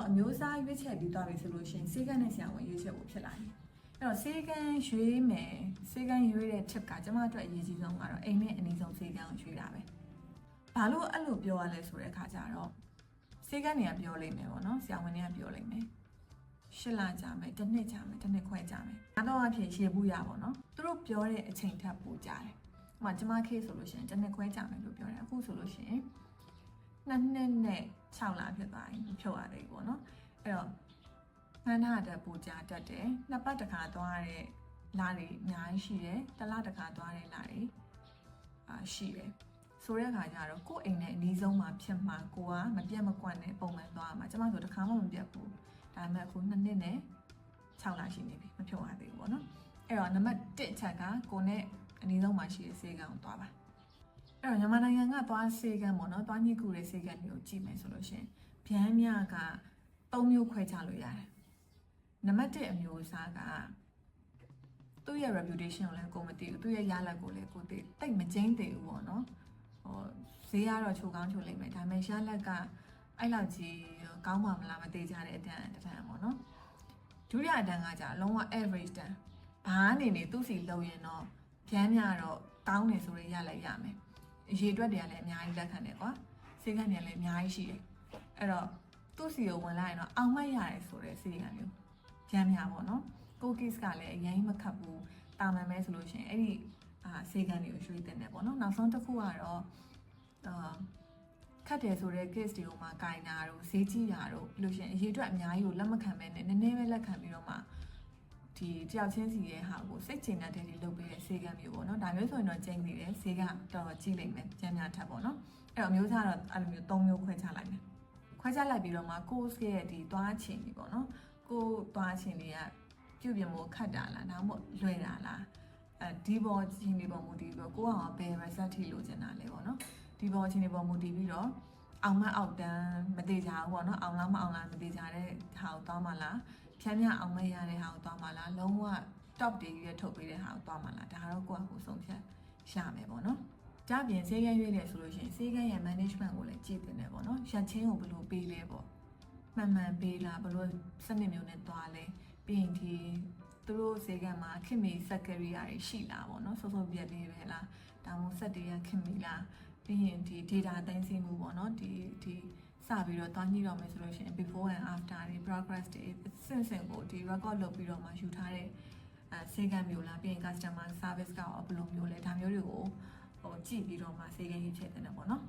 အမျိုးအစားရွေးချယ်ပြီးသွားပြီဆိုလို့ရှိရင်စေကန်းနဲ့ဆရာဝန်ရွေးချယ်ဖို့ဖြစ်လာတယ်အဲ့တော့စေကန်းရွေးမယ်စေကန်းရွေးတဲ့ tip ကကျမတို့အရေးကြီးဆုံးကတော့အိမ်နဲ့အနည်းဆုံးစေကန်းကိုရွေးတာပဲဘာလို့အဲ့လိုပြောရလဲဆိုတဲ့အခါကျတော့စေကန်းတွေကပြောလိမ့်မယ်ပေါ့နော်ဆရာဝန်တွေကပြောလိမ့်မယ်8 လကြာမယ်တစ်နှစ်ကြာမယ်တစ်နှစ်ခွဲကြာမယ်အားတော့အဖြစ်ရေဘူးရပါတော့သူတို့ပြောတဲ့အချိန်ထပ်ပိုကြာတယ်ဥပမာကျမခေတ်ဆိုလို့ရှိရင်တစ်နှစ်ခွဲကြာမယ်လို့ပြောတယ်အခုဆိုလို့ရှိရင်2 နှစ်နဲ့6 လဖြစ်သွားပြီဖြုတ်ရသေးပေါ့နော်အဲ့တော့ငန်းထားတဲ့ပူကြတတ်တယ်နှစ်ပတ်တစ်ခါသွားတဲ့လတွေအများကြီးရှိတယ်တစ်လတစ်ခါသွားတဲ့လတွေရှိတယ်ဆိုတဲ့အခါကျတော့ကိုယ့်အိမ်နဲ့အနည်းဆုံးမှာဖြစ်မှာကိုကမပြတ်မကွက်နဲ့ပုံမှန်သွားမှာကျမဆိုတစ်ခါမှမပြတ်ဘူးဒါပေမဲ့အခု2 နှစ်နဲ့6 လရှိနေပြီမဖြုတ်ရသေးဘူးပေါ့နော်အဲ့တော့နံပါတ်1ချက်ကကိုနဲ့အနည်းဆုံးမှာရှိတဲ့ဆေးကန်းကိုသွားပါအဲ့တော့မြန်မာနိုင်ငံကသွားဆေးကန်းပေါ့နော်သွားညှိကူတဲ့ဆေးကန်းတွေကိုကြည့်မယ်ဆိုလို့ရှိရင်ဗျမ်းမြက3 မျိုးခွဲခြားလို့ရတယ်နံပါတ်1အမျိုးအစားကသူ့ရဲ့ reputation ကိုလည်းကိုမသိဘူးသူ့ရဲ့ရလဒ်ကိုလည်းကိုသိတိတ်မကျင်းသေးဘူးပေါ့နော်ဟိုဈေးကတော့ချိုကောင်းချိုလိမ့်မယ်ဒါပေမဲ့ရလဒ်ကအဲ့လောက်ကြီးကောင်းပါမလားမသိကြတဲ့အတန်းပေါ့နော်ဒုတိယအတန်းကကြာလုံးဝ average တန်းဘာအနေနဲ့သူ့စီလုံရင်တော့ဗျမ်းမြတော့ကောင်းတယ်ဆိုရင်ရလိုက်ရမယ်အရေးအတွက်တွေကလည်းအများကြီးလက်ခံတယ်ကွာစေကန်းတွေကလည်းအများကြီးရှိတယ်အဲ့တော့သူ့စီကိုဝင်လိုက်ရင်တော့အောင်မတ်ရတယ်ဆိုတဲ့စေကန်းမျိုးဗျမ်းမြပေါ့နော်ကိုကစ်ကလည်းအရင်မခတ်ဘူးတာမန်ပဲဆိုလို့ရှိရင်အဲ့ဒီစေကန်းတွေကိုရွှေ့တင်တယ်ပေါ့နော်နောက်ဆုံးတစ်ခုကတော့ခတ်တယ်ဆိုတဲ့ case တွေကိုမှကင်တာတို့ဈေးကြီးတာတို့လို့ရှိရင်အရေးအတွက်အများကြီးကိုလက်မခံပဲနဲ့နည်းနည်းပဲလက်ခံပြီးတော့မှဒီတယောက်ချင်းစီရဲ့ဟာကိုစိတ်ချတဲ့တွေလုပ်ပေးတဲ့ဈေးကမျိုးပေါ့နော်ဒါမျိုးဆိုရင်တော့ကျင်းနေတယ်ဈေးကတော်ကြီးလိမ့်မယ်ကျန်းများထပ်ပေါ့နော်အဲ့တော့မျိုးစားတော့အဲ့လိုမျိုး3 မျိုးခွဲခြားလိုက်မယ်ခွဲခြားလိုက်ပြီးတော့မှ course ရဲ့ဒီသွားချင်ပြီပေါ့နော်ကိုသွားချင်တွေကပြုပြင်ဖို့ခတ်တာလားဒါမှမဟုတ်လွယ်တာလားဒီဘောချင်းတွေပေါ်မူတည်ပြီးတော့ကိုကဘယ် result ထိလိုချင်တာလဲပေါ့နော်ဒီဘောချင်းတွေပေါ်မူတည်ပြီးတော့အောင်မအောက်တန်းမသေးကြဘူးပေါ့နော်အောင်လားမအောင်လားမသေးကြတဲ့ဟာကိုသွားမှလားဖြန်းဖြန်းအောင်မရတဲ့ဟာကိုသွားမှလားလုံးဝ top တွေရွေးထုတ်ပေးတဲ့ဟာကိုသွားမှလားဒါတော့ကိုယ့်အကိုဆုံးဖြတ်ရမယ်ပေါ့နော်ကြပြင်ဆေးကန်းရွေးတယ်ဆိုလို့ရှိရင်ဆေးကန်းရဲ့ management ကိုလည်းကြည့်တင်တယ်ပေါ့နော်ရက်ချင်းကိုဘယ်လိုပေးလဲပေါ့မှန်မှန်ပေးလားဘယ်လိုစနစ်မျိုးနဲ့သွားလဲပြီးရင်ဒီသူတို့ဆေးကန်းမှာခင်မီစက်ကရီယာတွေရှိလားပေါ့နော်စောစောပြက်လေးပဲလားဒါမှမဟုတ်စက်တွေကခင်မီလားပြီးရင်ဒီ data သိမ်းဆည်းမှုပေါ့နော်ဒီစပြီးတော့တွားညှိတော့မယ်ဆိုလို့ရှိရင် before and after တွေ progress တွေစင်ကိုဒီ record လုပ်ပြီးတော့မှယူထားတဲ့ဆေးကန်းမျိုးလားပြီးရင် customer service ကဘယ်လိုမျိုးလဲဒါမျိုးတွေကိုကြည့်ပြီးတော့မှဆေးကန်းရေးချက်တင်တယ်ပေါ့နော်